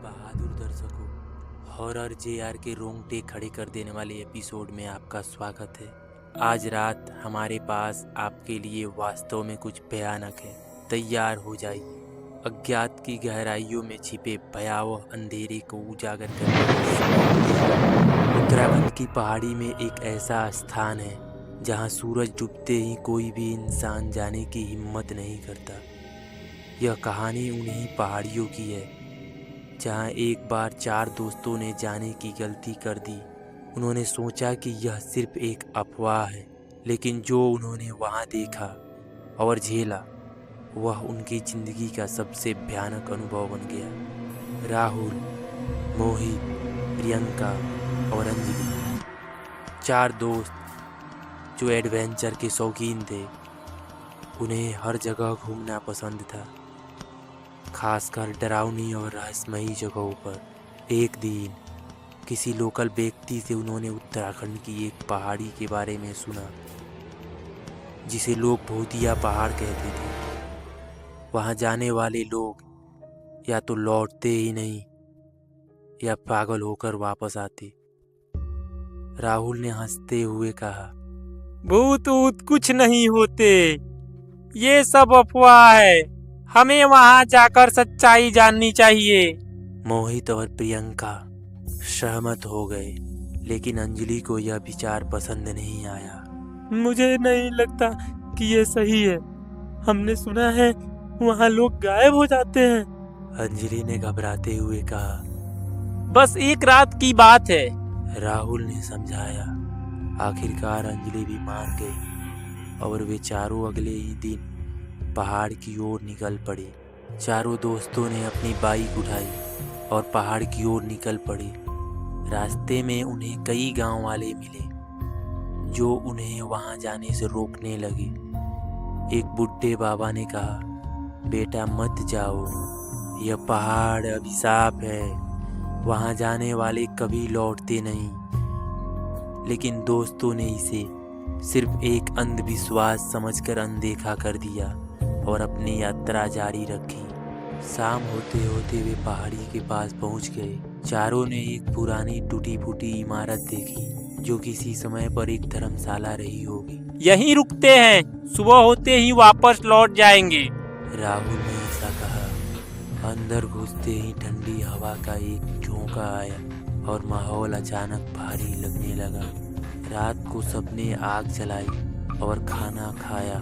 बहादुर दर्शकों, horror JR के रोंगटे खड़े कर देने वाले एपिसोड में आपका स्वागत है। आज रात हमारे पास आपके लिए वास्तव में कुछ भयानक है। तैयार हो जाइए। अज्ञात की गहराइयों में छिपे भयावह अंधेरे को उजागर करने का समय। उत्तराखंड की पहाड़ी में एक ऐसा स्थान है जहां सूरज डूबते ही कोई भी इंसान जाने की हिम्मत नहीं करता। यह कहानी उन्हीं पहाड़ियों की है जहां एक बार 4 दोस्तों ने जाने की गलती कर दी। उन्होंने सोचा कि यह सिर्फ एक अफवाह है, लेकिन जो उन्होंने वहां देखा और झेला वह उनकी जिंदगी का सबसे भयानक अनुभव बन गया। राहुल, मोहित, प्रियंका और अंजलि, 4 दोस्त जो एडवेंचर के शौकीन थे। उन्हें हर जगह घूमना पसंद था, खासकर डरावनी और रहस्यमयी जगहों पर। एक दिन किसी लोकल व्यक्ति से उन्होंने उत्तराखंड की एक पहाड़ी के बारे में सुना जिसे लोग भूतिया पहाड़ कहते थे। वहां जाने वाले लोग या तो लौटते ही नहीं या पागल होकर वापस आते। राहुल ने हंसते हुए कहा, भूत ऊत कुछ नहीं होते, ये सब अफवाह है। हमें वहां जाकर सच्चाई जाननी चाहिए। मोहित और प्रियंका सहमत हो गए, लेकिन अंजलि को यह विचार पसंद नहीं आया। मुझे नहीं लगता कि ये सही है। हमने सुना है वहां लोग गायब हो जाते हैं। अंजलि ने घबराते हुए कहा। बस एक रात की बात है। राहुल ने समझाया। आखिरकार अंजलि भी मान गई और वे चारों अगले ही दिन पहाड़ की ओर निकल पड़े। चारों दोस्तों ने अपनी बाइक उठाई और पहाड़ की ओर निकल पड़े। रास्ते में उन्हें कई गांव वाले मिले जो उन्हें वहां जाने से रोकने लगे। एक बुढ़े बाबा ने कहा, बेटा मत जाओ, यह पहाड़ अभिशाप है, वहां जाने वाले कभी लौटते नहीं। लेकिन दोस्तों ने इसे सिर्फ एक अंधविश्वास समझकर अनदेखा कर दिया और अपनी यात्रा जारी रखी। शाम होते होते वे पहाड़ी के पास पहुंच गए। चारों ने एक पुरानी टूटी फूटी इमारत देखी जो किसी समय पर एक धर्मशाला रही होगी। यहीं रुकते हैं, सुबह होते ही वापस लौट जाएंगे। राहुल ने ऐसा कहा। अंदर घुसते ही ठंडी हवा का एक झोंका आया और माहौल अचानक भारी लगने लगा। रात को सबने आग जलाई और खाना खाया।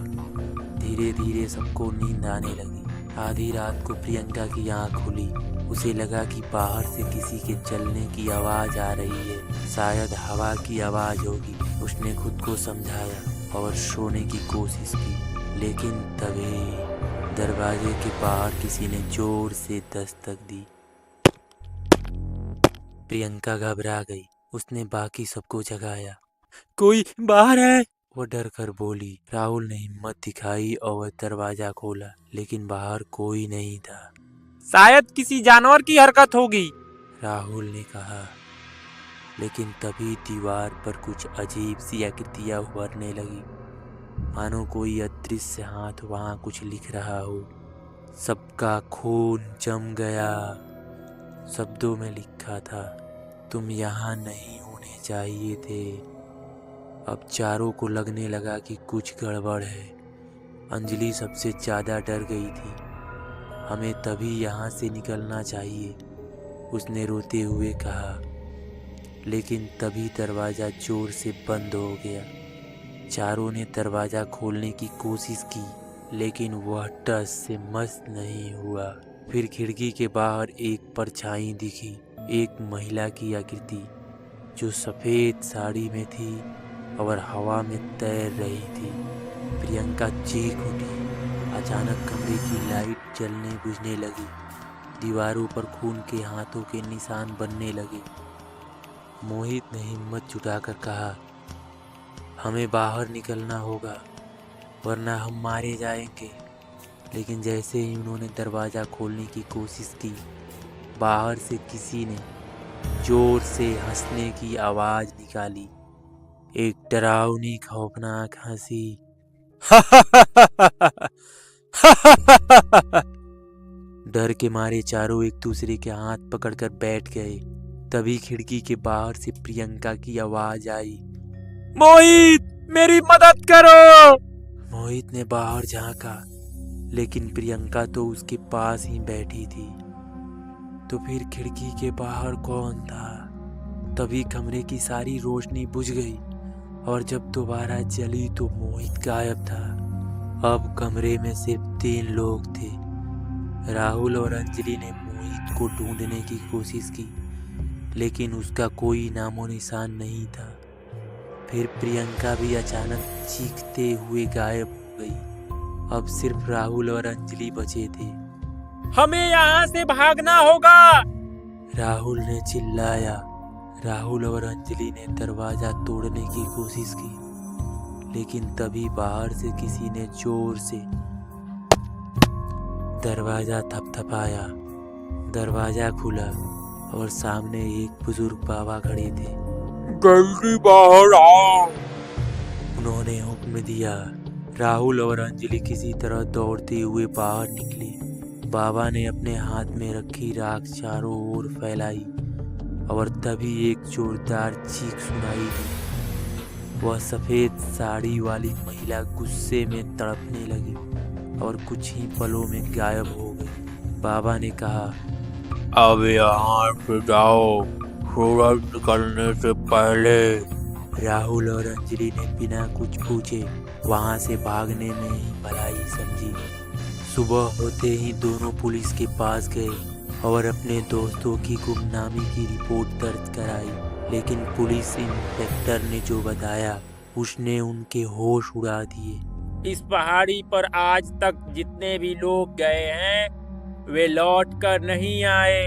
धीरे धीरे सबको नींद आने लगी। आधी रात को प्रियंका की आंख खुली। उसे लगा कि बाहर से किसी के चलने की आवाज आ रही है, शायद हवा की आवाज होगी। उसने खुद को समझाया और सोने की कोशिश की, लेकिन तभी दरवाजे के बाहर किसी ने जोर से दस्तक दी। प्रियंका घबरा गई। उसने बाकी सबको जगाया। कोई बाहर है? वो डर कर बोली। राहुल ने हिम्मत दिखाई और दरवाजा खोला, लेकिन बाहर कोई नहीं था। शायद किसी जानवर की हरकत होगी, राहुल ने कहा। लेकिन तभी दीवार पर कुछ अजीब सी आकृतियां उभरने लगी, मानो कोई अदृश्य हाथ वहां कुछ लिख रहा हो। सबका खून जम गया। शब्दों में लिखा था, तुम यहाँ नहीं होने चाहिए थे। अब चारों को लगने लगा कि कुछ गड़बड़ है। अंजलि सबसे ज्यादा डर गई थी। हमें तभी यहाँ से निकलना चाहिए, उसने रोते हुए कहा। लेकिन तभी दरवाजा जोर से बंद हो गया। चारों ने दरवाजा खोलने की कोशिश की, लेकिन वह टस से मस नहीं हुआ। फिर खिड़की के बाहर एक परछाई दिखी, एक महिला की आकृति जो सफेद साड़ी में थी और हवा में तैर रही थी। प्रियंका चीख उठी। अचानक कमरे की लाइट जलने बुझने लगी। दीवारों पर खून के हाथों के निशान बनने लगे। मोहित ने हिम्मत जुटाकर कहा, हमें बाहर निकलना होगा वरना हम मारे जाएंगे। लेकिन जैसे ही उन्होंने दरवाज़ा खोलने की कोशिश की, बाहर से किसी ने जोर से हंसने की आवाज़ निकाली। एक डरावनी खौफनाक हंसी। डर के मारे चारों एक दूसरे के हाथ पकड़कर बैठ गए। तभी खिड़की के बाहर से प्रियंका की आवाज आई, मोहित, मेरी मदद करो। मोहित ने बाहर झांका, लेकिन प्रियंका तो उसके पास ही बैठी थी। तो फिर खिड़की के बाहर कौन था? तभी कमरे की सारी रोशनी बुझ गई और जब दोबारा जली तो मोहित गायब था। अब कमरे में सिर्फ 3 लोग थे। राहुल और अंजलि ने मोहित को ढूंढने की कोशिश की, लेकिन उसका कोई नामो निशान नहीं था। फिर प्रियंका भी अचानक चीखते हुए गायब हो गई। अब सिर्फ राहुल और अंजलि बचे थे। हमें यहाँ से भागना होगा, राहुल ने चिल्लाया। राहुल और अंजलि ने दरवाजा तोड़ने की कोशिश की, लेकिन तभी बाहर से किसी ने जोर से दरवाजा थपथपाया। दरवाजा खुला और सामने एक बुजुर्ग बाबा खड़े थे। जल्दी बाहर आओ, उन्होंने हुक्म दिया। राहुल और अंजलि किसी तरह दौड़ते हुए बाहर निकले। बाबा ने अपने हाथ में रखी राख चारों ओर फैलाई और तभी एक जोरदार चीख सुनाई दी। वह सफेद साड़ी वाली महिला गुस्से में तड़पने लगी और कुछ ही पलों में गायब हो गई। बाबा ने कहा, अब यहाँ से जाओ, सूरज निकलने से पहले। राहुल और अंजलि ने बिना कुछ पूछे वहां से भागने में ही भलाई समझी। सुबह होते ही दोनों पुलिस के पास गए और अपने दोस्तों की गुमनामी की रिपोर्ट दर्ज कराई, लेकिन पुलिस इंस्पेक्टर ने जो बताया उसने उनके होश उड़ा दिए। इस पहाड़ी पर आज तक जितने भी लोग गए हैं वे लौट कर नहीं आए,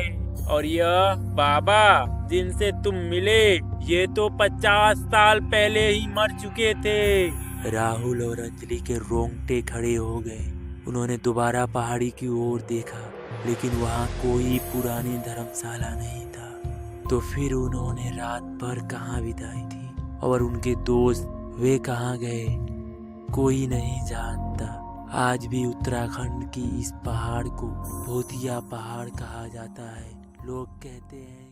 और यह बाबा जिनसे तुम मिले ये तो 50 साल पहले ही मर चुके थे। राहुल और अंजलि के रोंगटे खड़े हो गए। उन्होंने दोबारा पहाड़ी की ओर देखा, लेकिन वहां कोई पुरानी धर्मशाला नहीं था। तो फिर उन्होंने रात भर कहाँ बिताई थी और उनके दोस्त वे कहाँ गए, कोई नहीं जानता। आज भी उत्तराखंड की इस पहाड़ को भूतिया पहाड़ कहा जाता है। लोग कहते हैं